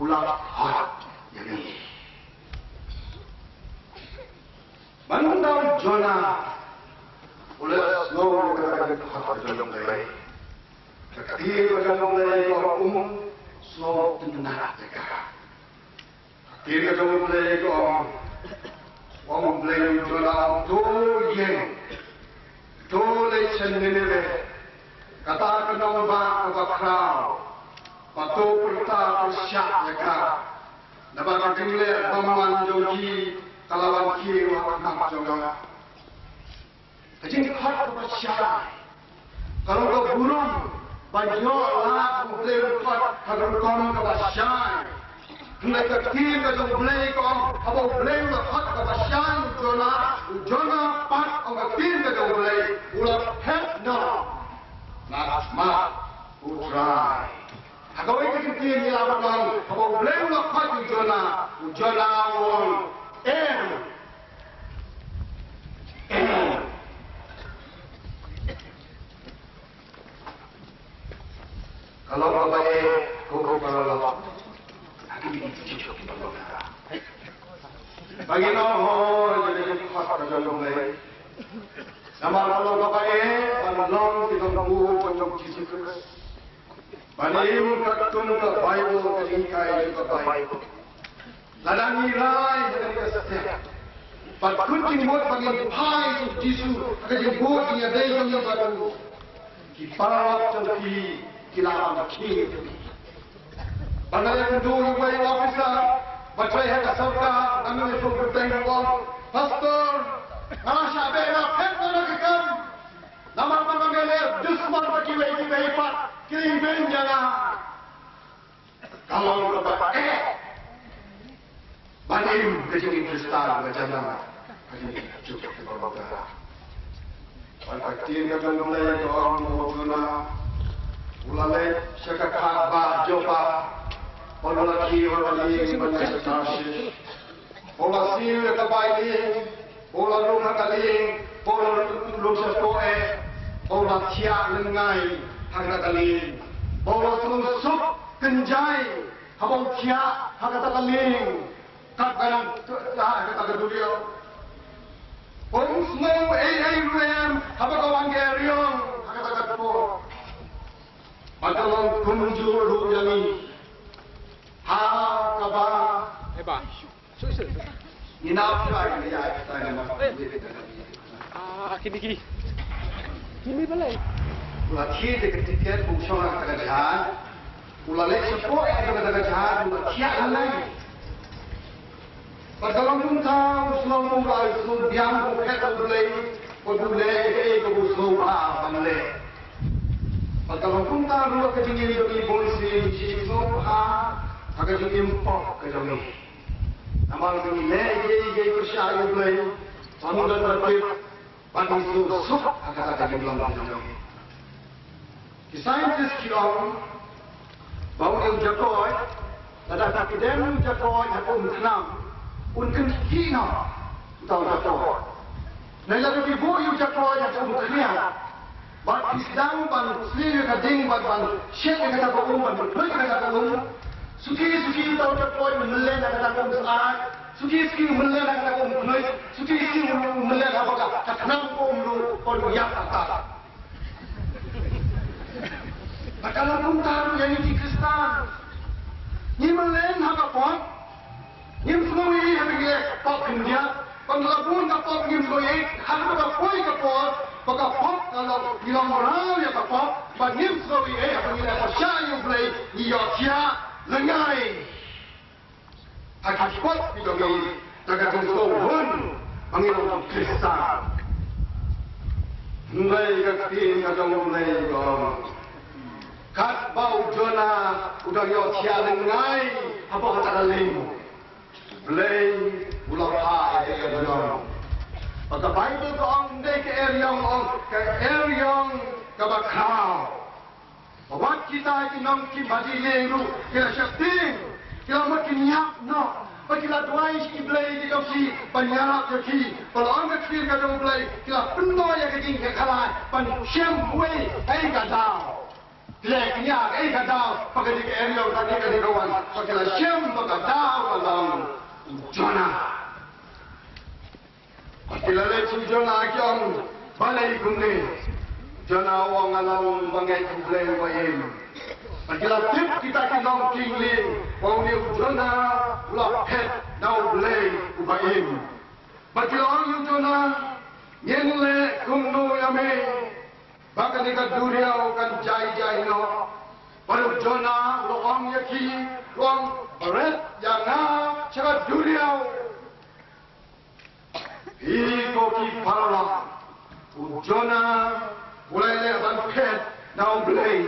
ulang hot yang ini. Mandang Jonah ulas no kata hot dalam lay. Ketika dalam lay umum snow tenang mereka. Ketika dalam lay umum lay Jonah tu yang tu lay cenderung kata kenal bakal Patu perta persyak mereka. Dapat kenilai baman jogi kalawan kiri wakam joga. Jadi hak persyak. Kalau kau burung banyak lah boleh lepas kalau kau nak persyak. Hendak kiri kau boleh kau apa boleh lepas persyak jona pat orang kiri kau boleh ulat head no. Nak mak utrai. Agak itu kita ni lawan orang. Apa boleh nak kau ujana orang Kalau kau baik, kau kalau lawan, nanti kita cuci kalau kita. Bagi orang jadi hak dalam baik. Nama kalau kau baik, malam kita tunggu untuk cuci terus. Panim katun ke Bible kelingkai ke Bible. Ladang irai dengan kesetiaan. Pat kunci mot bagi pai Yesus akan buat dia daya yang baru. Kiparat terki kilawan kiri. Pada yang dulu bayi officer, baca yang kasarka, kami itu bertengok. Pastor, asal bela pernah lekam. Nama panggilnya Dusman bagi bayi pat. Kering jangan. Kalau lepas panim kecil kristal berjalan. Kali cukup berbeza. Pakai yang mulai orang menggunakan ulama syakak jopa. Orang lagi orang ini menyesuaikan. Orang sini terbaik. Orang rumah kali. Orang lusa koe. Orang tiak lengai. Harga kali, bawa sup kenjai, habang kia, harga kali, kadang kata dunia. Orang semua ruem, habang kawan geriong, harga kata po. Padalang kunjur rujani, kaba. Ba, susah. Inap lagi ya, saya nak. Kini. Kini balai. Ulah tiada ketiket fungsi nak kerajaan, ulah lek sepoi ada kerajaan, ulah tiada lagi. Padahal pun tahu selama mulai diam bukan boleh kebusuhan boleh. Padahal pun tahu ulah ketinggian di polisi ciumah, agak impor kerja. Namal kami lagi percaya boleh, sambil tertib, pandu sup agak bilang macam. Saintis kira bahawa yang jagoy, ada akademi jagoy atau kenam, unkan kina tahu jagoy. Nela tu ibu yang jagoy atau kenam, bab Islam ban Muslim kadang ban Syekh kata kaum ban Buddha kata kaum, suki tahu jagoy melen kata kaum Islam, suki melen kata kaum Buddha, suki melen apa kata kenam kaum lu orang yang kata. Kalau pun tahu yang ini Kristen, ni melain apa pun, ni semua ini habis pop India, kalau pun kapal ni semua ini, kalau apa pun kapal, pakai pop kalau bilang orang ya kapal, bagi semua ini habis apa syai boleh ia kia lengai, agak pop itu ni, jaga konsumen, panggil orang Kristen, mulai kerja kalau mulai kat bau Jonah udah yo tiada lengai apa kata dalim blay ulah hai ke Jonah pada Bible ko ang dek eryong kabakau bawat kita inong kimadilero kila syakting kila makinyap no pagkila duay si blay di si panyarap yaki kalau ang kecil kadang blay kila penoy yang kaging kakalay pan syemwe ay kadao Leknya kadang pakai di area tadi kali kawan pakai siam pakai dah dalam jona. Pakai lele jona kiam balai kumni jona wang alam bangai kumlei waim. Pakai tip kita kinong kingling wang ni jona ulah het nau belai ubaim. Pakai orang jona yenle kumno yame. Bahkan dekat dunia kan jai no, baru jona ruang yaki ruang berat jangan cakap dunia. Iko ki parla, jona mulai lepas pet nau belai,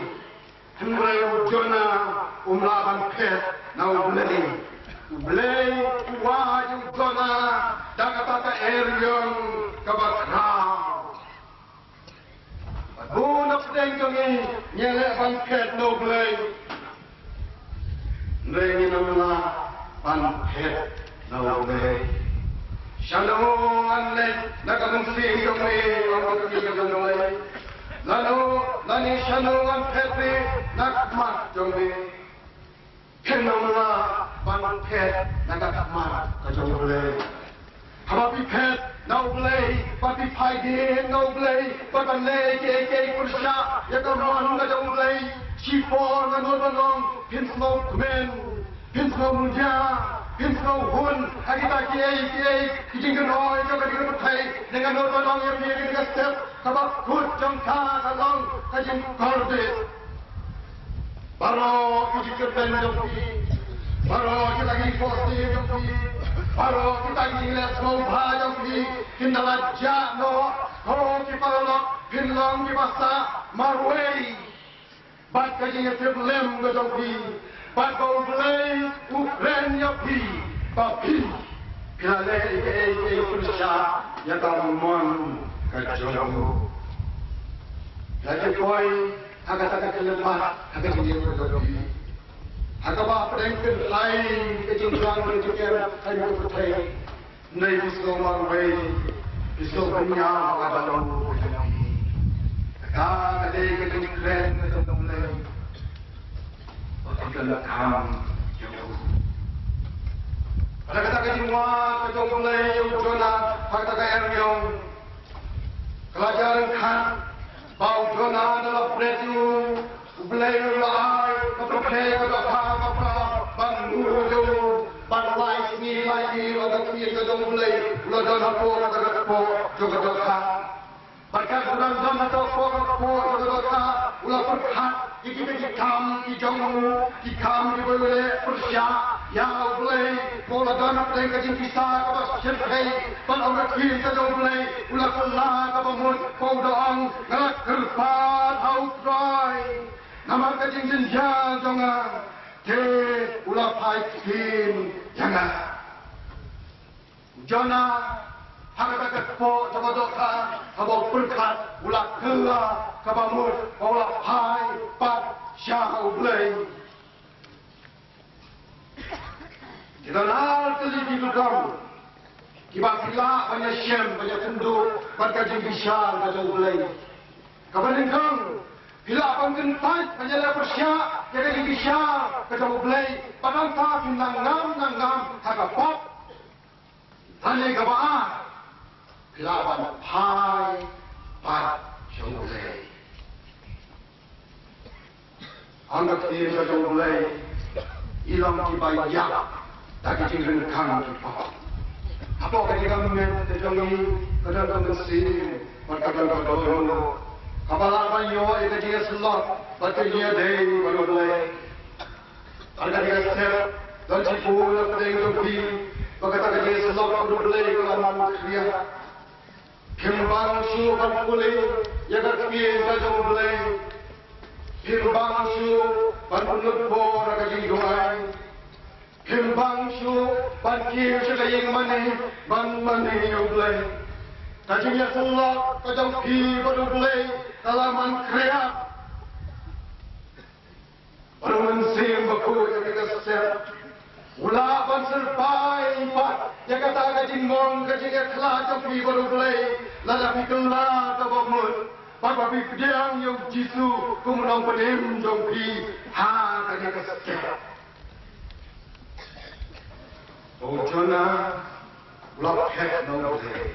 mulai jona umlaban pet nau belai wajib jona dah kata erion kabakra. Bunak tengkongi nyelek bangket no blay. Blay namla bangket no blay. Shalom anle nakamsi yome orang kita nolai. Lalu shalom anpeti nakmat yome. Kenamla bangket nakmat kajong blay. Happy pet no blay, papi paide no blay, papanle ke kursa, yakamon na jong blay, chipon na nonong, pinsno kumen, pinsno munja, pinsno hun, agita ke, kijinganoy, jogadigan patay, dengan nonong yang dia dengan step, kabak kut jong ka kalong, kajing kordit. Baro kijingkerben jong pi, baro kita lagi posti jong pi. Baru kita ingat semua yang di kindalat jano, kalau kita nak pinlang di masa marway, bad kajian terlem berjumpi, bad kau belai Ukraina pi, tapi piala Indonesia yang tamam kacau. Lagi koi agak kelemah, agak dia berjumpi. Agama perengkan lain kejengkelan berjumpa hanya bertai. Nai bisau marway, bisau punya abalau berjumpa. Agak ada kejengkelan berjumpa. Kita kam jauh. Ada kata kejengwa berjumpa yang jona, kata keernyong. Kelajaran kan, bau jona adalah preju. Belai lai, kepercayaan kepada apa bangun banglai ni lagi orang kiri kedong belai, ulah apa apa juga dosa. Berkat bulan dan atau apa juga dosa, ulah berkat iki kam ijongmu, ikam dibeli persya, ya belai, ulah dan apa yang kajin kisah kepada syirkai, ban orang kiri kedong belai, ulah kelah kepada kau doang, ngelak kerpan outdry. Nama kajing jenjang jangan, ke ulah paikin jangan. Jana harga kepo coba doka, kabau berkat ulah kela, kabamur ulah pai pat syau blay. Kita nal teliti tukang, kibak kila banyak syem banyak tunduk, berkajing bisar kajau blay. Kabalingkang. Bila abang gentai, menjadi persyak, jadi bisa ketemu belai, padang tak nangam, harga pop, tanya kebaan. Bila abang pai, jauh belai. Anggap dia jauh belai, hilang dibayar, tak kecil kang kita. Apa kali kami terjadi, kadang mesin, kadang berdono. Kapal banyo itu dia selot, betul dia deh baru boleh. Ada dia ser, dan cipu dan tengok di, berkata dia selot baru boleh kalau manusia. Kembang su baru boleh, ya kerja baru boleh. Kembang su baru nutbo raga jinggoai. Kembang su baru kiri sudah yang mana yang boleh. Kajinya selot, kajang pi baru boleh. Alaman kreat, baru mensim baku yang kita ser, ulah banserpai empat, yang kata kajing mong kajing kelah jampi baru belai, lala pikela kabamut, Bapa bidang yang Jisu kumunong penim dong pi ha kanya kesek. Ojona lap hek no play.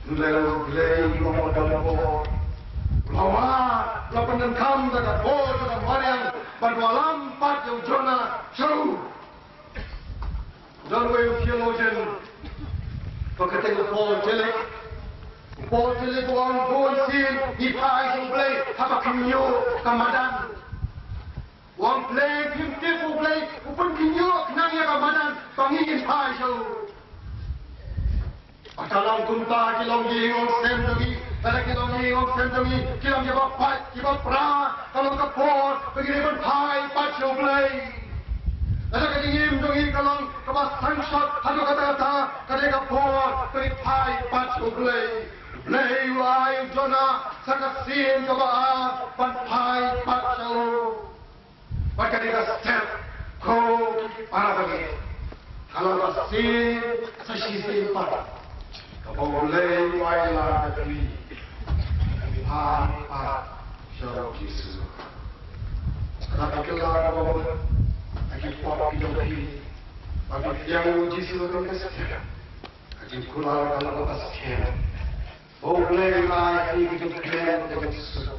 Nulelo play komodon po. Lawa lapan kam daga po daga mariang badwalam pat yang Jona seru. Dan we theologian pagkateng Paul Tillich Paul Tillich buang buang sin ipai yung play hapakinyo kamadan wang play kimtifu play upun kinyo knanya kamadan pangingin pai siya pagkalang kunta kilong yingong sendami ada kilong yingong sendami kilong jabak pat jabak pra kalau kapor pagkiriban pai pat siya play ada kejingim dongi kalong kabas sangsat hadu kata-kata kadeka por peripai pat siya play Play live Jona sakasin kaba pan pai patso. Maka dia step ko para bagi. Kalau kasin sa sisin pa. Kabo play live la kami. Pai pat so Yesus. Kalau kita kabo lagi pop hidup. Bagi yang Yesus itu kesetiaan. Jadi kurang kalau kesetiaan. Boleh lah ini kita kena dengan sesuatu.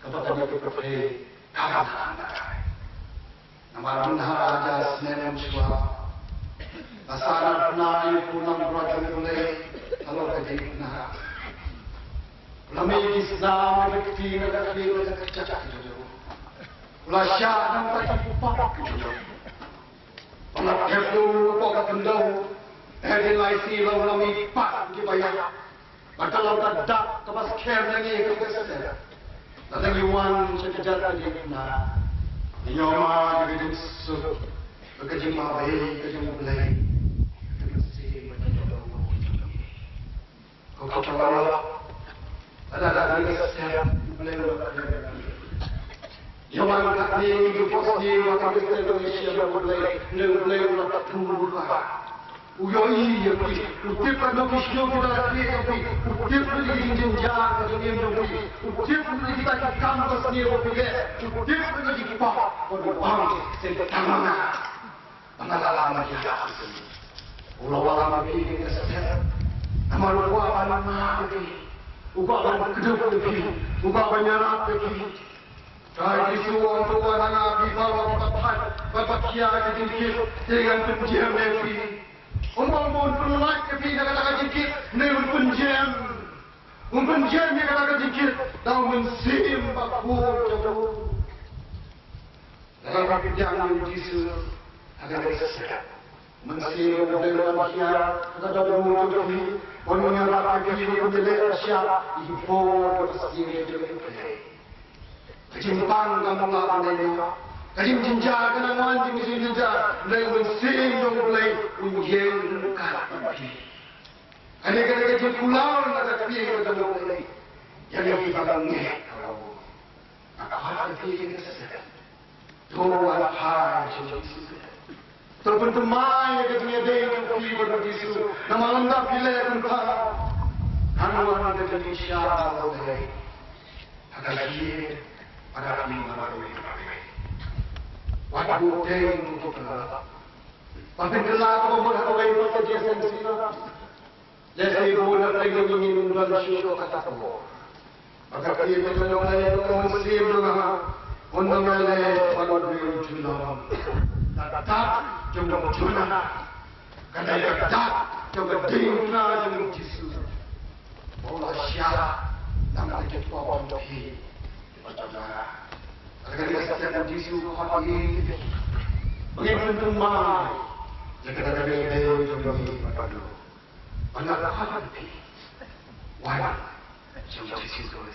Kepada kita pergi kawan. Nama Tuhan aja senang semua. Asal pernah punang berajang boleh kalau kerja pernah. Lami Islam bukti negara cacak itu. Ulah syah nam tak pupak itu. Anak itu pokok kendau. Hari lain lalu lami pak dibayar. Kalau tak kepas care lagi kita datang yuan sekejap lagi na nyoma jadi susu kerja mabai kerja mulai kau kalau ada kita mulai yuan kami itu pasti akan kita Indonesia mulai nak turun Uyoi yang pergi, utip kan nak isyo kita lagi tapi utip pergi ingin jalan ke dunia ini, utip pergi kita kampus ni boleh, utip pergi kita berbang setengah, pengalaman kita. Ulama pergi kita sehat, nama lupa mana pergi, ubah kedua pergi, ubah banyak pergi. Kali suang tuan anak bimbang bapak kia ketinggi dengan penjam pergi. Umpun penolak kepi kata-kata dikit, neun penjam. Penjam yang kata-kata dikit, tahu mensim bakul jauh. Dalam rakyat yang Yesus akan bersesak. Mensim dengan manusia, kata jauh kepi, orang rakyat kepi menjelek Asia, ibu bersih dengan kepi. Kejimpang kamu lakukan Kajim jinja kena manjing mesin jinja, lay mensim dong lay unjeng kapi. Kali kajim pulau nak kapi kita dong lay. Yang kita ngeh kalau apa kapi kita sedang. Tuan hai Yesus. Terbentuk mai kita dengan kapi berbisu. Nama lengkap pilih kita. Anuan kita Indonesia dong lay. Agak lagi ada kami baru ini. Waktu teng untuk gelap. Tapi gelap membuat orang itu kejadian sila. Jadi bulan lagi ingin bulan syurga kata kamu. Maka kita menjadi orang Muslim dengan undang oleh pada jualan. Tak jumlah jualan. Kerana tak jumlah dina jumlah Yesus. Allah syarah dan kita pun pergi berjalan. Agar kita setiap Yesus hati begitu mai. Jika kita berdoa jumpa padu, anak hati, wah, Yesus boleh.